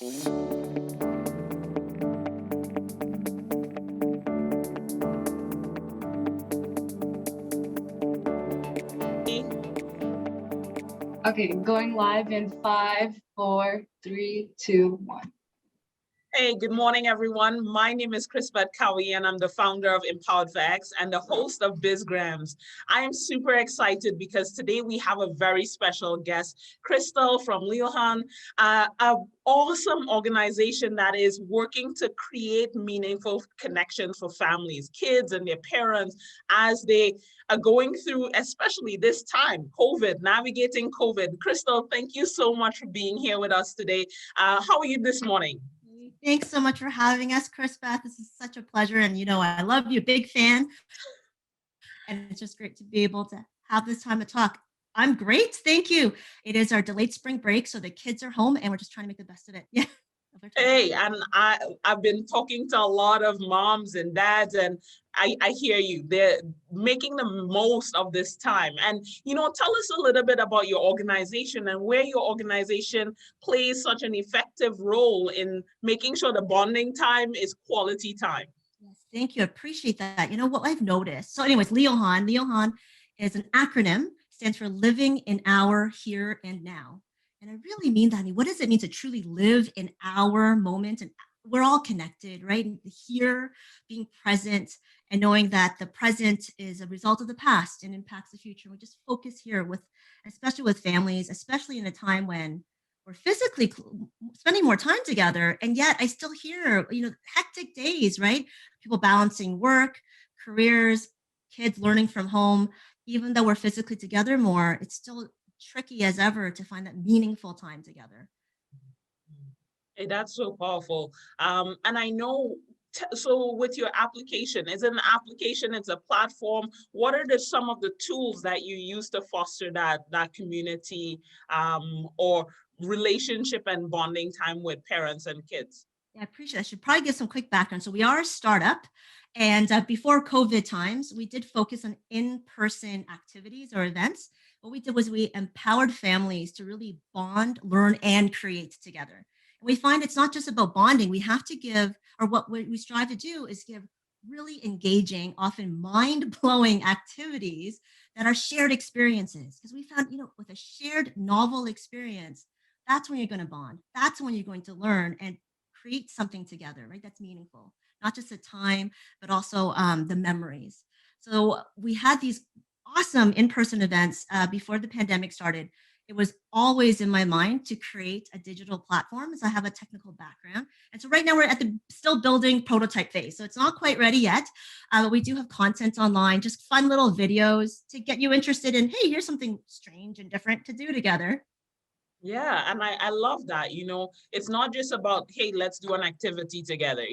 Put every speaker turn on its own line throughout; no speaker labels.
Okay, going live in 5, 4, 3, 2, 1.
Hey, good morning, everyone. My name is Chris-Beth Cowie, and I'm the founder of Empowered Vex and the host of BizGrams. I am super excited because today we have a very special guest, Crystal from LIOHAN, an awesome organization that is working to create meaningful connections for families, kids, and their parents as they are going through, especially this time, COVID, navigating COVID. Crystal, thank you so much for being here with us today. How are you this morning?
Thanks so much for having us, Chris-Beth. This is such a pleasure. And I love you, big fan. And it's just great to be able to have this time to talk. I'm great. Thank you. It is our delayed spring break. So the kids are home and we're just trying to make the best of it. Yeah.
Hey, and I've been talking to a lot of moms and dads, and I hear you. They're making the most of this time. And, tell us a little bit about your organization and where your organization plays such an effective role in making sure the bonding time is quality time.
Yes, thank you. I appreciate that. What I've noticed. So anyways, LIOHAN is an acronym, stands for Living in Our Here and Now. And I really mean that. I mean, what does it mean to truly live in our moment? And we're all connected, right? Here, being present, and knowing that the present is a result of the past and impacts the future. We just focus here especially with families, especially in a time when we're physically spending more time together. And yet I still hear, hectic days, right? People balancing work, careers, kids learning from home. Even though we're physically together more, it's still tricky as ever to find that meaningful time together.
Hey, that's so powerful. And I know, so with your application, is it an application, it's a platform? What are some of the tools that you use to foster that community or relationship and bonding time with parents and kids?
Yeah, I appreciate it. I should probably give some quick background. So we are a startup. And before COVID times, we did focus on in-person activities or events. What we did was we empowered families to really bond, learn, and create together. And we find it's not just about bonding. We have to give, or what we strive to do is give really engaging, often mind-blowing activities that are shared experiences. Because we found, with a shared novel experience, that's when you're going to bond. That's when you're going to learn and create something together, right? That's meaningful, not just the time, but also the memories. So we had these awesome in-person events before the pandemic started. It was always in my mind to create a digital platform, as I have a technical background. And so right now we're at the still building prototype phase. So it's not quite ready yet, but we do have content online, just fun little videos to get you interested in, hey, here's something strange and different to do together.
Yeah, and I love that, it's not just about, hey, let's do an activity together,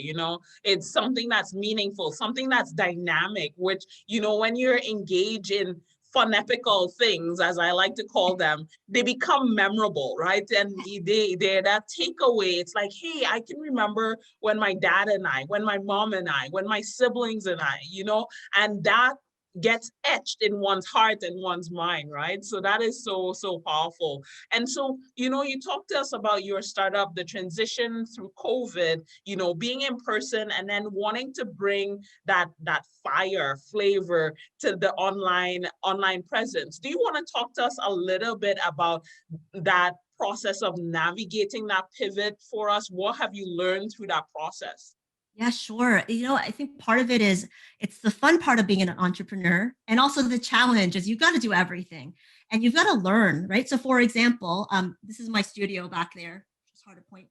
it's something that's meaningful, something that's dynamic, which, when you're engaged in phonetical things, as I like to call them, they become memorable, right? And they're that takeaway. It's like, hey, I can remember when my dad and I, when my mom and I, when my siblings and I, and that gets etched in one's heart and one's mind, right? So that is so, so powerful. And so, you talked to us about your startup, the transition through COVID, being in person and then wanting to bring that fire flavor to the online presence. Do you want to talk to us a little bit about that process of navigating that pivot for us? What have you learned through that process?
Yeah, sure. I think part of it is it's the fun part of being an entrepreneur. And also the challenge is you've got to do everything and you've got to learn, right? So for example, this is my studio back there. It's hard to point.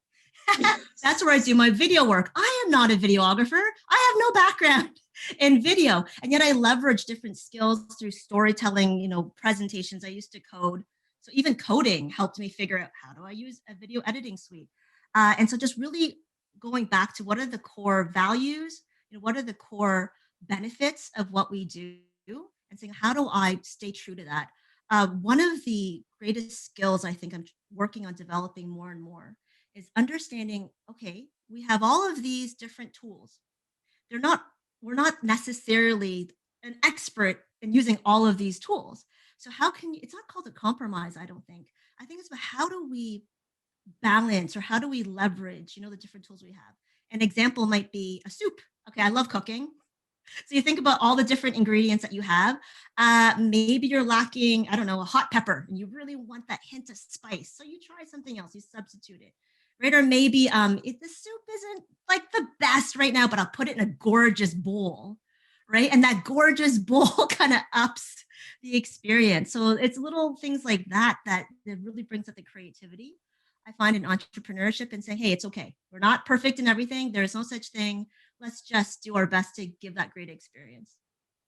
That's where I do my video work. I am not a videographer. I have no background in video. And yet I leverage different skills through storytelling, presentations. I used to code. So even coding helped me figure out how do I use a video editing suite. And so just really going back to what are the core values, what are the core benefits of what we do, and saying, how do I stay true to that? One of the greatest skills I think I'm working on developing more and more is understanding, okay, we have all of these different tools. We're not necessarily an expert in using all of these tools. So how can you, it's not called a compromise, I don't think. I think it's about how do we balance, or how do we leverage, the different tools we have? An example might be a soup. Okay, I love cooking. So you think about all the different ingredients that you have. Maybe you're lacking, I don't know, a hot pepper, and you really want that hint of spice. So you try something else, you substitute it, right? Or maybe if the soup isn't like the best right now, but I'll put it in a gorgeous bowl, right? And that gorgeous bowl kind of ups the experience. So it's little things like that really brings out the creativity. I find in entrepreneurship, and say, hey, it's okay. We're not perfect in everything. There's no such thing. Let's just do our best to give that great experience.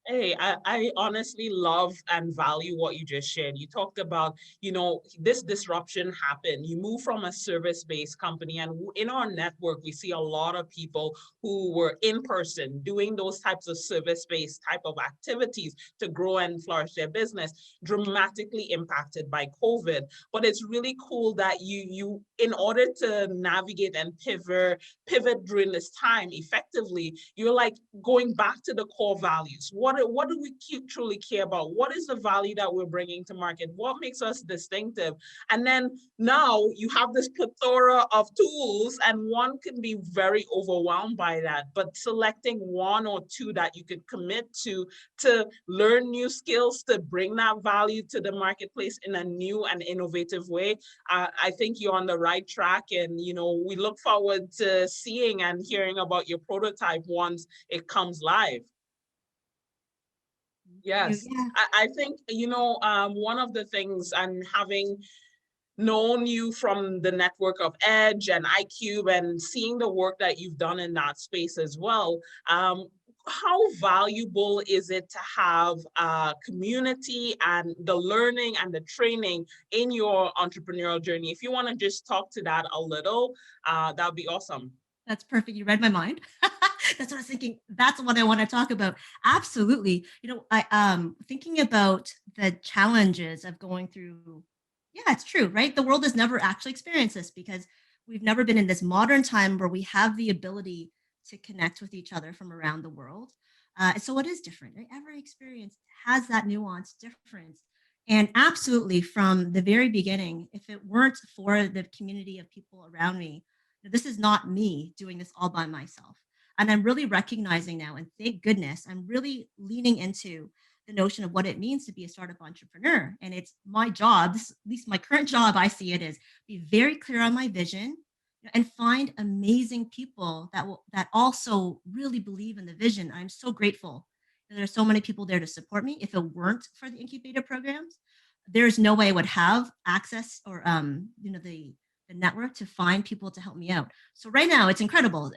Hey, I honestly love and value what you just shared. You talked about, this disruption happened. You move from a service-based company, and in our network, we see a lot of people who were in person doing those types of service-based type of activities to grow and flourish their business, dramatically impacted by COVID. But it's really cool that you in order to navigate and pivot during this time effectively, you're like going back to the core values. What do we truly care about? What is the value that we're bringing to market? What makes us distinctive? And then now you have this plethora of tools, and one can be very overwhelmed by that. But selecting one or two that you could commit to learn new skills, to bring that value to the marketplace in a new and innovative way, I think you're on the right track. And we look forward to seeing and hearing about your prototype once it comes live. Yes,
Yeah.
I think, one of the things, and having known you from the network of Edge and iCube and seeing the work that you've done in that space as well, how valuable is it to have a community and the learning and the training in your entrepreneurial journey? If you want to just talk to that a little, that would be awesome.
That's perfect. You read my mind. That's what I was thinking. That's what I want to talk about. Absolutely. I thinking about the challenges of going through. Yeah, it's true, right? The world has never actually experienced this because we've never been in this modern time where we have the ability to connect with each other from around the world. So it is different, right? Every experience has that nuance difference. And absolutely, from the very beginning, if it weren't for the community of people around me, this is not me doing this all by myself. And I'm really recognizing now, and thank goodness, I'm really leaning into the notion of what it means to be a startup entrepreneur. And it's my job, at least my current job, I see it as be very clear on my vision and find amazing people that also really believe in the vision. I'm so grateful that there are so many people there to support me. If it weren't for the incubator programs, there's no way I would have access or the network to find people to help me out. So right now it's incredible.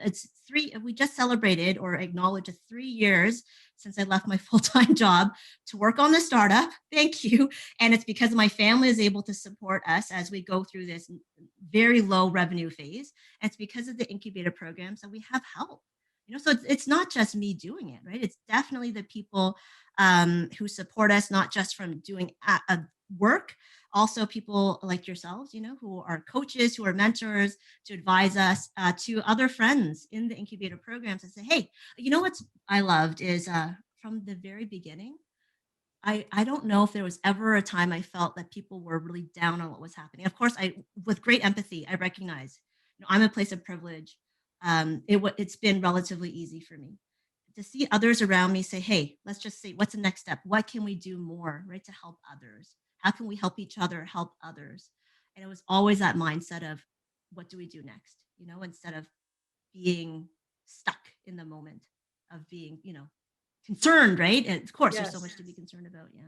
We just celebrated or acknowledged 3 years since I left my full-time job to work on the startup. Thank you. And it's because my family is able to support us as we go through this very low revenue phase. And it's because of the incubator programs that we have help. So it's not just me doing it, right? It's definitely the people who support us, not just from doing a work, also people like yourselves, who are coaches, who are mentors, to advise us, to other friends in the incubator programs, and say, hey, what's I loved is from the very beginning, I don't know if there was ever a time I felt that people were really down on what was happening. Of course, with great empathy, I recognize, I'm a place of privilege. It's been relatively easy for me to see others around me say, hey, let's just say, what's the next step? What can we do more, right, to help others? How can we help each other help others? And it was always that mindset of, what do we do next? Instead of being stuck in the moment of being, concerned, right? And of course, there's so much to be concerned about. Yeah.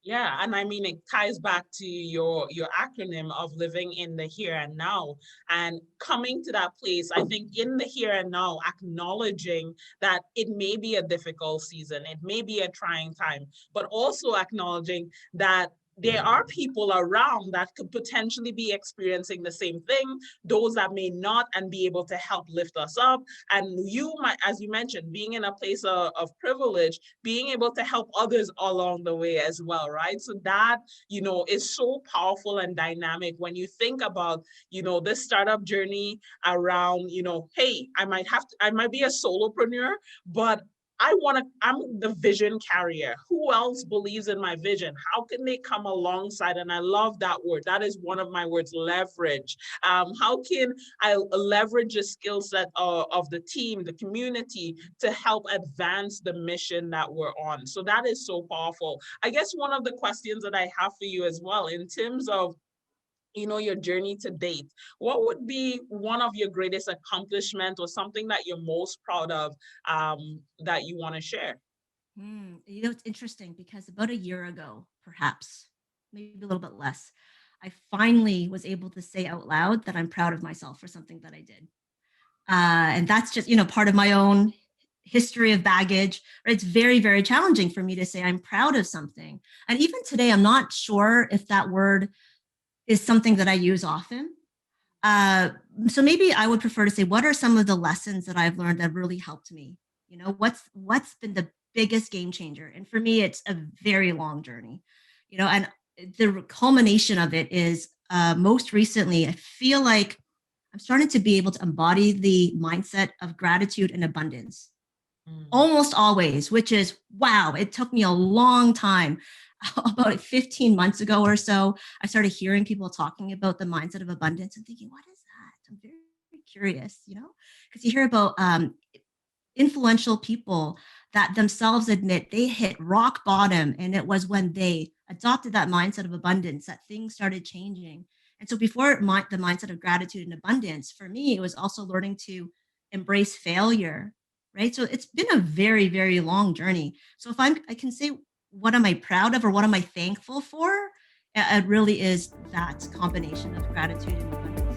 Yeah, and I mean, it ties back to your acronym of living in the here and now, and coming to that place. I think in the here and now, acknowledging that it may be a difficult season, it may be a trying time, but also acknowledging that there are people around that could potentially be experiencing the same thing, those that may not, and be able to help lift us up. And you might, as you mentioned, being in a place of privilege, being able to help others along the way as well, right? So that, is so powerful and dynamic when you think about, this startup journey around, hey, I might be a solopreneur, but I'm the vision carrier. Who else believes in my vision? How can they come alongside? And I love that word. That is one of my words, leverage. How can I leverage the skill set of the team, the community, to help advance the mission that we're on? So that is so powerful. I guess one of the questions that I have for you as well, in terms of your journey to date, what would be one of your greatest accomplishments or something that you're most proud of that you want to share?
It's interesting because about a year ago, perhaps, maybe a little bit less, I finally was able to say out loud that I'm proud of myself for something that I did. And that's just, part of my own history of baggage. Right? It's very, very challenging for me to say I'm proud of something. And even today, I'm not sure if that word is something that I use often. So maybe I would prefer to say, what are some of the lessons that I've learned that really helped me? What's been the biggest game changer? And for me, it's a very long journey, and the culmination of it is most recently, I feel like I'm starting to be able to embody the mindset of gratitude and abundance almost always, which is, wow, it took me a long time. About 15 months ago or so, I started hearing people talking about the mindset of abundance and thinking, what is that? I'm very, very curious, because you hear about influential people that themselves admit they hit rock bottom. And it was when they adopted that mindset of abundance that things started changing. And so before the mindset of gratitude and abundance, for me, it was also learning to embrace failure, right? So it's been a very, very long journey. So if I can say, what am I proud of or what am I thankful for? It really is that combination of gratitude and abundance.